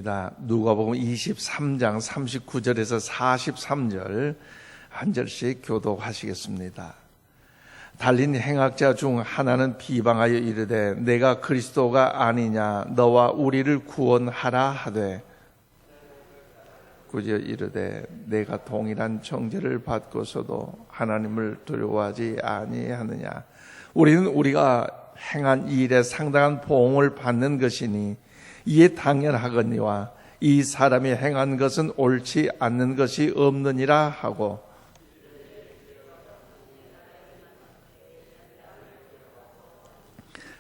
읽겠습니다. 누가복음 23장 39절에서 43절 한 절씩 교독하시겠습니다. 달린 행악자 중 하나는 비방하여 이르되 내가 그리스도가 아니냐 너와 우리를 구원하라 하되 구절 이르되 내가 동일한 정죄를 받고서도 하나님을 두려워하지 아니하느냐. 우리는 우리가 행한 일에 상당한 보응을 받는 것이니 이에 당연하거니와 이 사람이 행한 것은 옳지 않는 것이 없느니라 하고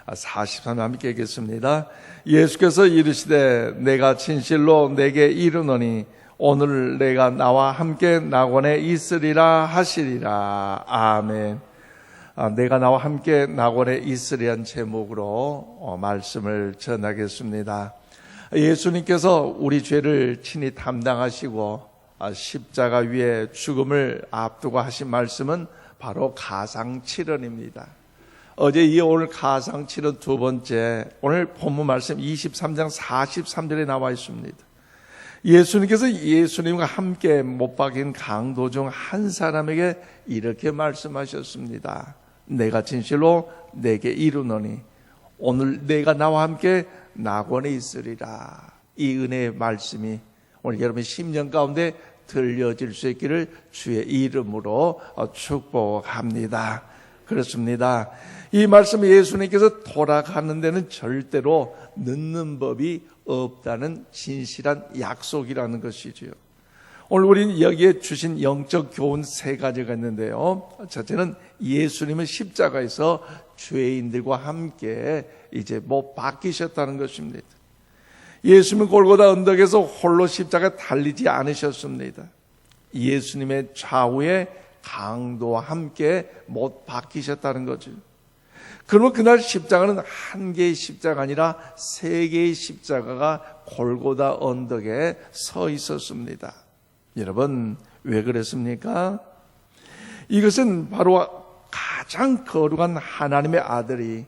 43절 함께 읽겠습니다. 예수께서 이르시되 내가 진실로 내게 이르노니 오늘 내가 나와 함께 낙원에 있으리라 하시리라. 아멘. 내가 나와 함께 낙원에 있으리란 제목으로 말씀을 전하겠습니다. 예수님께서 우리 죄를 친히 담당하시고 십자가 위에 죽음을 앞두고 하신 말씀은 바로 가상칠언입니다. 어제 이어 오늘 가상칠언 두 번째, 오늘 본문 말씀 23장 43절에 나와 있습니다. 예수님께서 예수님과 함께 못 박인 강도 중 한 사람에게 이렇게 말씀하셨습니다. 내가 진실로 내게 이르노니 오늘 내가 나와 함께 낙원에 있으리라. 이 은혜의 말씀이 오늘 여러분 심령 가운데 들려질 수 있기를 주의 이름으로 축복합니다. 그렇습니다. 이 말씀 예수님께서 돌아가는 데는 절대로 늦는 법이 없다는 진실한 약속이라는 것이지요. 오늘 우리는 여기에 주신 영적 교훈 세 가지가 있는데요. 첫째는 예수님은 십자가에서 죄인들과 함께 이제 못 박히셨다는 것입니다. 예수님은 골고다 언덕에서 홀로 십자가에 달리지 않으셨습니다. 예수님의 좌우에 강도와 함께 못 박히셨다는 거죠. 그러면 그날 십자가는 한 개의 십자가가 아니라 세 개의 십자가가 골고다 언덕에 서 있었습니다. 여러분, 왜 그랬습니까? 이것은 바로 가장 거룩한 하나님의 아들이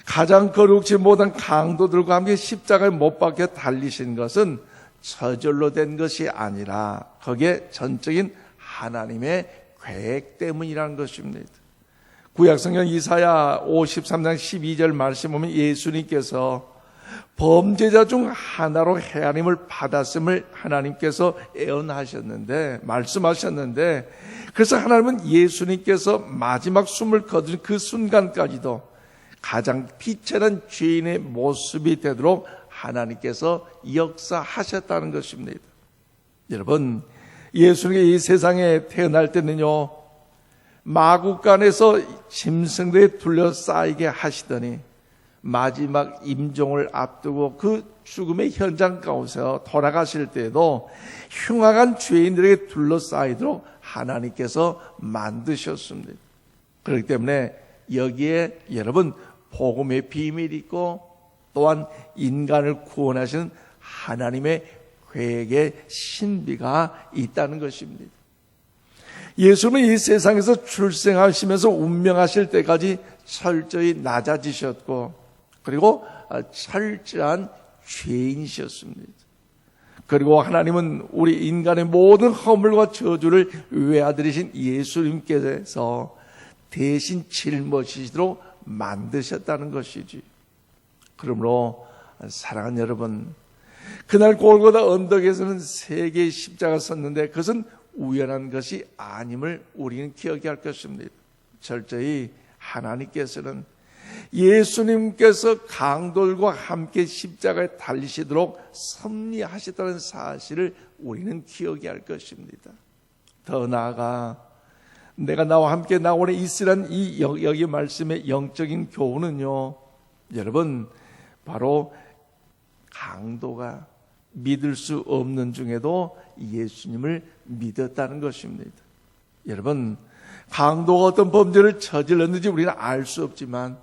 가장 거룩지 못한 강도들과 함께 십자가에 못 박혀 달리신 것은 저절로 된 것이 아니라 거기에 전적인 하나님의 계획 때문이라는 것입니다. 구약성경 이사야 53장 12절 말씀 보면 예수님께서 범죄자 중 하나로 헤아림을 받았음을 하나님께서 예언하셨는데, 말씀하셨는데, 그래서 하나님은 예수님께서 마지막 숨을 거둔 그 순간까지도 가장 비천한 죄인의 모습이 되도록 하나님께서 역사하셨다는 것입니다. 여러분, 예수님이 이 세상에 태어날 때는요, 마구간에서 짐승들에 둘러싸이게 하시더니 마지막 임종을 앞두고 그 죽음의 현장 가운데서 돌아가실 때에도 흉악한 죄인들에게 둘러싸이도록 하나님께서 만드셨습니다. 그렇기 때문에 여기에 여러분 복음의 비밀이 있고 또한 인간을 구원하시는 하나님의 계획의 신비가 있다는 것입니다. 예수님은 이 세상에서 출생하시면서 운명하실 때까지 철저히 낮아지셨고 그리고 철저한 죄인이셨습니다. 그리고 하나님은 우리 인간의 모든 허물과 저주를 외아들이신 예수님께서 대신 짊어지시도록 만드셨다는 것이지. 그러므로 사랑하는 여러분, 그날 골고다 언덕에서는 세 개의 십자가 섰는데 그것은 우연한 것이 아님을 우리는 기억해야 할 것입니다. 철저히 하나님께서는 예수님께서 강도들과 함께 십자가에 달리시도록 섭리하셨다는 사실을 우리는 기억해야 할 것입니다. 더 나아가 내가 나와 함께 낙원에 있으란 이 여기 말씀의 영적인 교훈은요, 여러분 바로 강도가 믿을 수 없는 중에도 예수님을 믿었다는 것입니다. 여러분, 강도가 어떤 범죄를 저질렀는지 우리는 알 수 없지만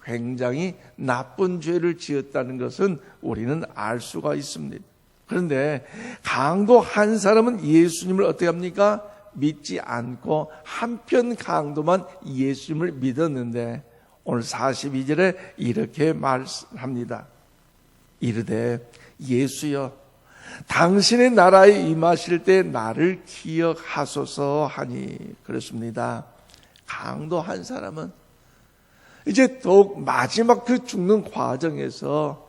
굉장히 나쁜 죄를 지었다는 것은 우리는 알 수가 있습니다. 그런데 강도 한 사람은 예수님을 어떻게 합니까? 믿지 않고 한편 강도만 예수님을 믿었는데 오늘 42절에 이렇게 말합니다. 이르되 예수여 당신의 나라에 임하실 때 나를 기억하소서 하니 그렇습니다. 강도 한 사람은 이제 더욱 마지막 그 죽는 과정에서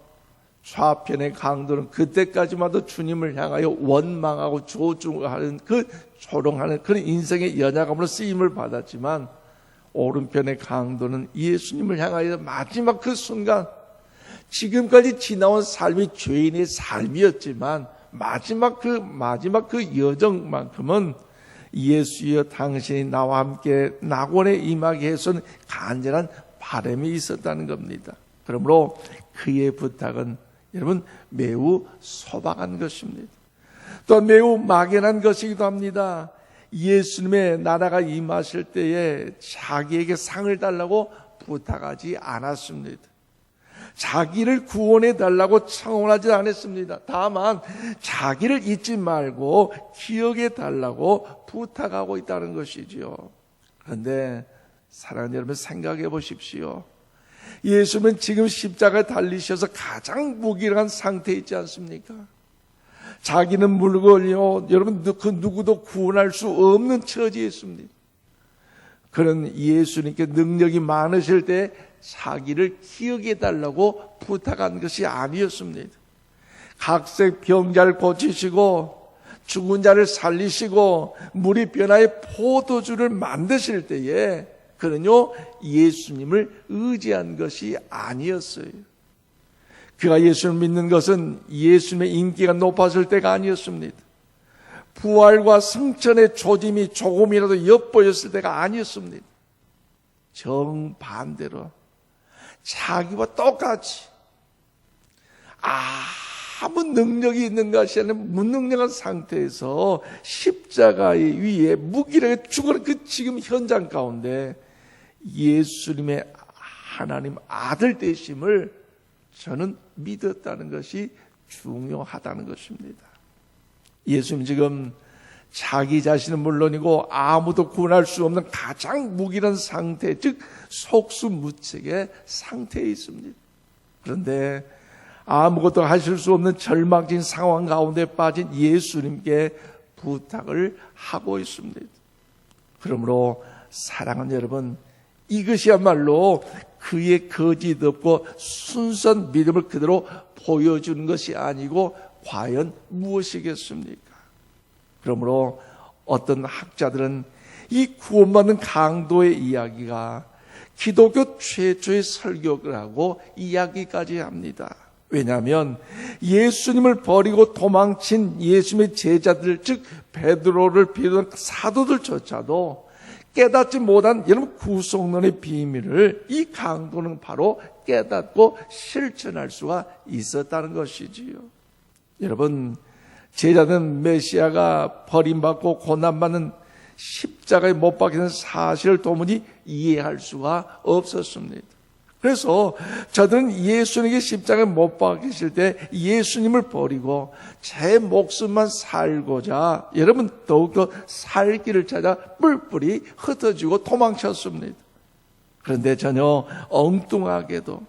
좌편의 강도는 그때까지마도 주님을 향하여 원망하고 조종하는 그 조롱하는 그런 인생의 연약함으로 쓰임을 받았지만, 오른편의 강도는 예수님을 향하여 마지막 그 순간, 지금까지 지나온 삶이 죄인의 삶이었지만 마지막 그 여정만큼은 예수여 당신이 나와 함께 낙원에 임하게 해서는 간절한 바람이 있었다는 겁니다. 그러므로 그의 부탁은 여러분 매우 소박한 것입니다. 또 매우 막연한 것이기도 합니다. 예수님의 나라가 임하실 때에 자기에게 상을 달라고 부탁하지 않았습니다. 자기를 구원해 달라고 청원하지 않았습니다. 다만 자기를 잊지 말고 기억해 달라고 부탁하고 있다는 것이지요. 그런데 사랑하는 여러분, 생각해 보십시오. 예수님은 지금 십자가에 달리셔서 가장 무기력한 상태에 있지 않습니까? 자기는 물건이요, 여러분 그 누구도 구원할 수 없는 처지에 있습니다. 그런 예수님께 능력이 많으실 때 자기를 기억해 달라고 부탁한 것이 아니었습니다. 각색 병자를 고치시고 죽은 자를 살리시고 물이 변화의 포도주를 만드실 때에 그는요 예수님을 의지한 것이 아니었어요. 그가 예수를 믿는 것은 예수님의 인기가 높았을 때가 아니었습니다. 부활과 승천의 조짐이 조금이라도 엿보였을 때가 아니었습니다. 정반대로 자기와 똑같이 아무 능력이 있는 것이 아니라 무능력한 상태에서 십자가 위에 무기력에 죽어는 그 지금 현장 가운데 예수님의 하나님 아들 되심을 저는 믿었다는 것이 중요하다는 것입니다. 예수님 지금 자기 자신은 물론이고 아무도 구원할 수 없는 가장 무기력한 상태, 즉 속수무책의 상태에 있습니다. 그런데 아무것도 하실 수 없는 절망적인 상황 가운데 빠진 예수님께 부탁을 하고 있습니다. 그러므로 사랑하는 여러분, 이것이야말로 그의 거짓 없고 순수한 믿음을 그대로 보여주는 것이 아니고 과연 무엇이겠습니까? 그러므로 어떤 학자들은 이 구원받는 강도의 이야기가 기독교 최초의 설교라고 이야기까지 합니다. 왜냐하면 예수님을 버리고 도망친 예수님의 제자들, 즉 베드로를 비롯한 사도들조차도 깨닫지 못한 여러분 구속론의 비밀을 이 강도는 바로 깨닫고 실천할 수가 있었다는 것이지요. 여러분, 제자는 메시아가 버림받고 고난받는 십자가에 못 박히는 사실을 도무지 이해할 수가 없었습니다. 그래서 저들은 예수님에게 십자가에 못 박히실 때 예수님을 버리고 제 목숨만 살고자 여러분 더욱더 살 길을 찾아 뿔뿔이 흩어지고 도망쳤습니다. 그런데 전혀 엉뚱하게도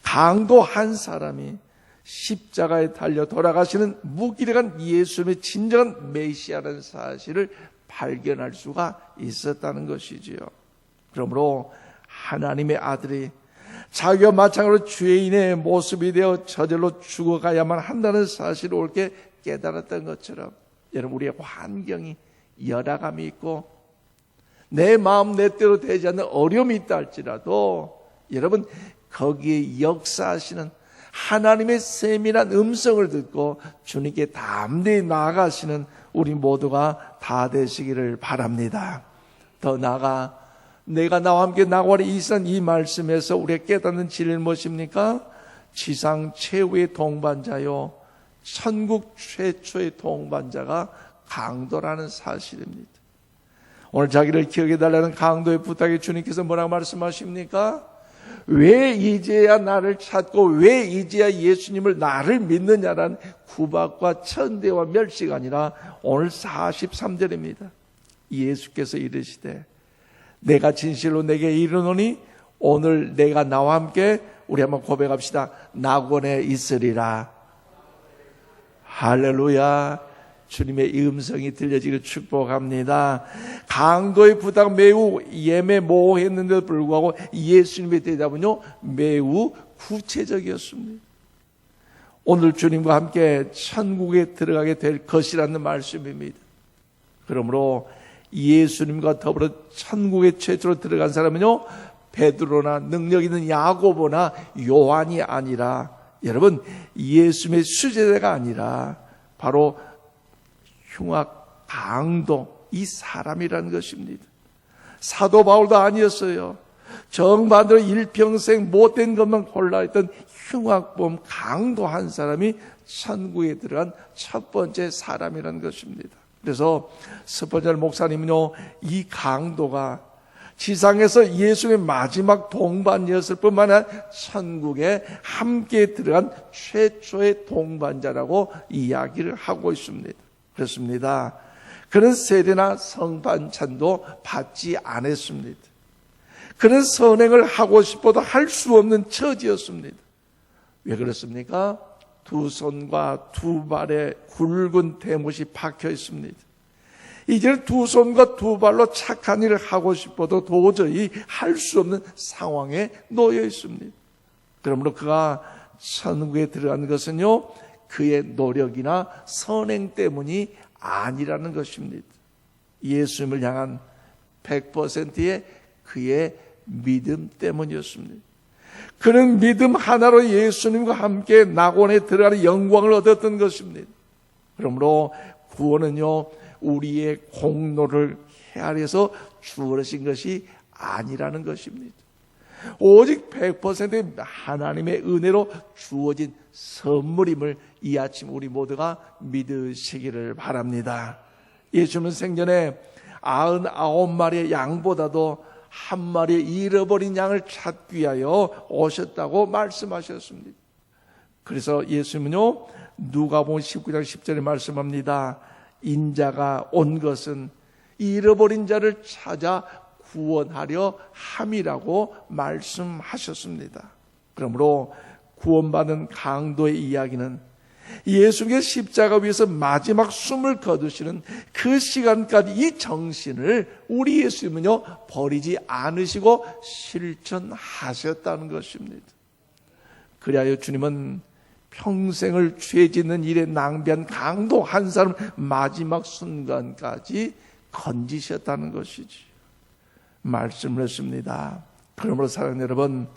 강도 한 사람이 십자가에 달려 돌아가시는 무기력한 예수님의 진정한 메시아라는 사실을 발견할 수가 있었다는 것이지요. 그러므로 하나님의 아들이 자기와 마찬가지로 죄인의 모습이 되어 저절로 죽어가야만 한다는 사실을 옳게 깨달았던 것처럼 여러분, 우리의 환경이 열악함이 있고 내 마음 내 뜻대로 되지 않는 어려움이 있다 할지라도 여러분, 거기에 역사하시는 하나님의 세밀한 음성을 듣고 주님께 담대히 나아가시는 우리 모두가 다 되시기를 바랍니다. 더 나아가 내가 나와 함께 낙원에 있은 이 말씀에서 우리가 깨닫는 진리는 무엇입니까? 지상 최후의 동반자요 천국 최초의 동반자가 강도라는 사실입니다. 오늘 자기를 기억해달라는 강도의 부탁에 주님께서 뭐라고 말씀하십니까? 왜 이제야 나를 찾고 왜 이제야 예수님을 나를 믿느냐라는 구박과 천대와 멸시가 아니라 오늘 43절입니다. 예수께서 이르시되 내가 진실로 내게 이르노니 오늘 내가 나와 함께 우리 한번 고백합시다. 낙원에 있으리라. 할렐루야. 주님의 음성이 들려지기를 축복합니다. 강도의 부탁 매우 예매모호했는데도 불구하고 예수님의 대답은요 매우 구체적이었습니다. 오늘 주님과 함께 천국에 들어가게 될 것이라는 말씀입니다. 그러므로 예수님과 더불어 천국에 최초로 들어간 사람은요 베드로나 능력 있는 야고보나 요한이 아니라, 여러분, 예수님의 수제자가 아니라 바로 흉악 강도 이 사람이라는 것입니다. 사도 바울도 아니었어요. 정반대로 일평생 못된 것만 골라했던 흉악범 강도 한 사람이 천국에 들어간 첫 번째 사람이라는 것입니다. 그래서 스포절 목사님은요 이 강도가 지상에서 예수의 마지막 동반이었을 뿐만 아니라 천국에 함께 들어간 최초의 동반자라고 이야기를 하고 있습니다. 그렇습니다. 그런 세례나 성반찬도 받지 않았습니다. 그런 선행을 하고 싶어도 할 수 없는 처지였습니다. 왜 그렇습니까? 두 손과 두 발에 굵은 대못이 박혀 있습니다. 이제 두 손과 두 발로 착한 일을 하고 싶어도 도저히 할 수 없는 상황에 놓여 있습니다. 그러므로 그가 천국에 들어간 것은요 그의 노력이나 선행 때문이 아니라는 것입니다. 예수님을 향한 100%의 그의 믿음 때문이었습니다. 그는 믿음 하나로 예수님과 함께 낙원에 들어가는 영광을 얻었던 것입니다. 그러므로 구원은요 우리의 공로를 헤아려서 주어진 것이 아니라는 것입니다. 오직 100%의 하나님의 은혜로 주어진 선물임을 이 아침 우리 모두가 믿으시기를 바랍니다. 예수님은 생전에 99마리의 양보다도 한 마리의 잃어버린 양을 찾기 위하여 오셨다고 말씀하셨습니다. 그래서 예수님은요 누가복음 19장 10절에 말씀합니다. 인자가 온 것은 잃어버린 자를 찾아 구원하려 함이라고 말씀하셨습니다. 그러므로 구원받은 강도의 이야기는 예수님의 십자가 위에서 마지막 숨을 거두시는 그 시간까지 이 정신을 우리 예수님은요 버리지 않으시고 실천하셨다는 것입니다. 그리하여 주님은 평생을 죄 짓는 일에 낭비한 강도 한 사람 마지막 순간까지 건지셨다는 것이지. 말씀을 했습니다. 그러므로 사랑하는 여러분,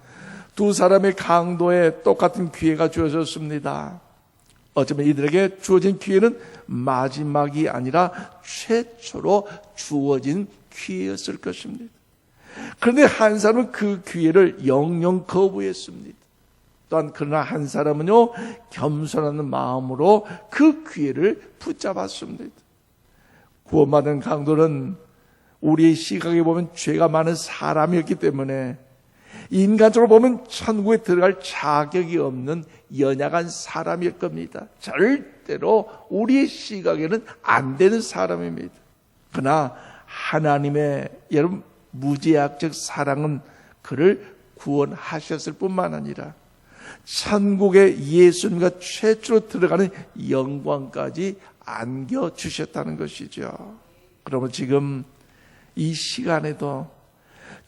두 사람의 강도에 똑같은 기회가 주어졌습니다. 어쩌면 이들에게 주어진 기회는 마지막이 아니라 최초로 주어진 기회였을 것입니다. 그런데 한 사람은 그 기회를 영영 거부했습니다. 또한 그러나 한 사람은요 겸손하는 마음으로 그 기회를 붙잡았습니다. 구원받은 강도는 우리의 시각에 보면 죄가 많은 사람이었기 때문에 인간적으로 보면 천국에 들어갈 자격이 없는 연약한 사람일 겁니다. 절대로 우리의 시각에는 안 되는 사람입니다. 그러나 하나님의 여러분 무제약적 사랑은 그를 구원하셨을 뿐만 아니라 천국에 예수님과 최초로 들어가는 영광까지 안겨주셨다는 것이죠. 그러면 지금 이 시간에도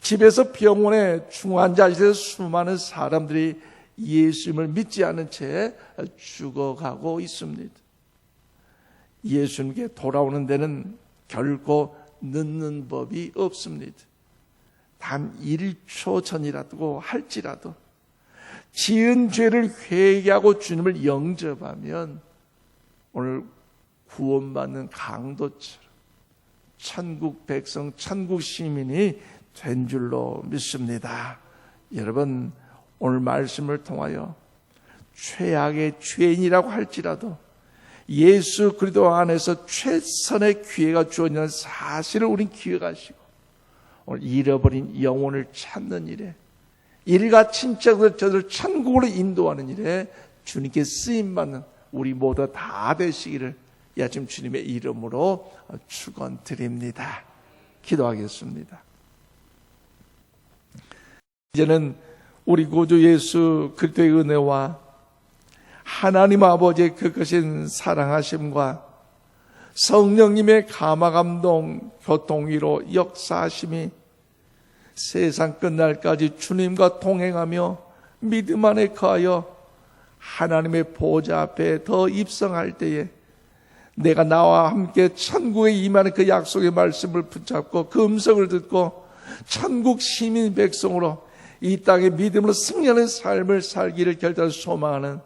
집에서 병원에 중환자실에서 수많은 사람들이 예수님을 믿지 않은 채 죽어가고 있습니다. 예수님께 돌아오는 데는 결코 늦는 법이 없습니다. 단 1초 전이라도 할지라도 지은 죄를 회개하고 주님을 영접하면 오늘 구원받는 강도처럼 천국 백성, 천국 시민이 된 줄로 믿습니다. 여러분, 오늘 말씀을 통하여 최악의 죄인이라고 할지라도 예수 그리스도 안에서 최선의 기회가 주어지는 사실을 우린 기억하시고 오늘 잃어버린 영혼을 찾는 일에 일가 친척들 저들 천국으로 인도하는 일에 주님께 쓰임받는 우리 모두 다 되시기를 이 아침 주님의 이름으로 축원드립니다. 기도하겠습니다. 이제는 우리 구주 예수 그리스도의 은혜와 하나님 아버지의 그 크신 사랑하심과 성령님의 감화감동 교통위로 역사하심이 세상 끝날까지 주님과 동행하며 믿음 안에 거하여 하나님의 보좌 앞에 더 입성할 때에 내가 나와 함께 천국에 임하는 그 약속의 말씀을 붙잡고 그 음성을 듣고 천국 시민 백성으로 이 땅에 믿음으로 승리하는 삶을 살기를 결단 소망하는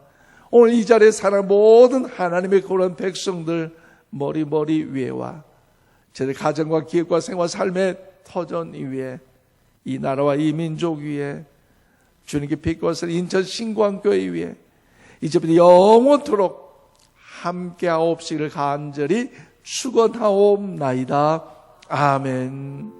오늘 이 자리에 사는 모든 하나님의 그런 백성들 머리 위에와 저희 가정과 기업과 생활 삶의 터전 위에 이 나라와 이 민족 위에 주님께 비꼬았을 인천 신광교회 위에 이제부터 영원토록 함께하옵시기를 간절히 축원하옵나이다. 아멘.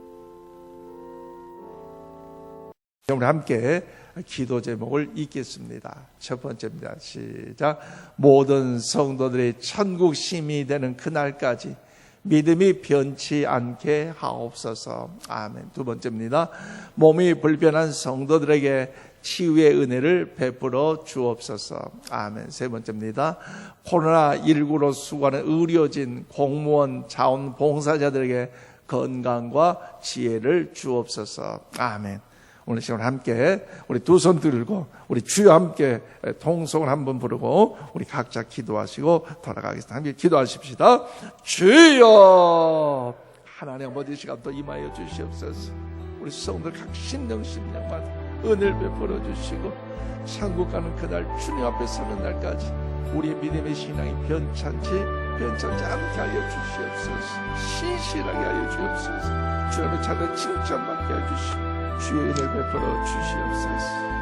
우리 함께 기도 제목을 읽겠습니다. 첫 번째입니다. 시작. 모든 성도들의 천국 시민이 되는 그날까지 믿음이 변치 않게 하옵소서. 아멘. 두 번째입니다. 몸이 불편한 성도들에게 치유의 은혜를 베풀어 주옵소서. 아멘. 세 번째입니다. 코로나19로 수고하는 의료진, 공무원, 자원봉사자들에게 건강과 지혜를 주옵소서. 아멘. 오늘 시간 함께 우리 두 손 들고 우리 주여 함께 통성을 한번 부르고 우리 각자 기도하시고 돌아가겠습니다. 함께 기도하십시다. 주여, 하나님 아버지 시간도 임하여 주시옵소서. 우리 성도들 각 심령 심령마다 은혜를 베풀어 주시고 천국 가는 그날 주님 앞에 서는 날까지 우리의 믿음의 신앙이 변찮지 않게 하여 주시옵소서. 신실하게 하여 주옵소서. 주님의 찾아 칭찬받게 하여 주시고 주의 은혜를 베풀어 주시옵소서.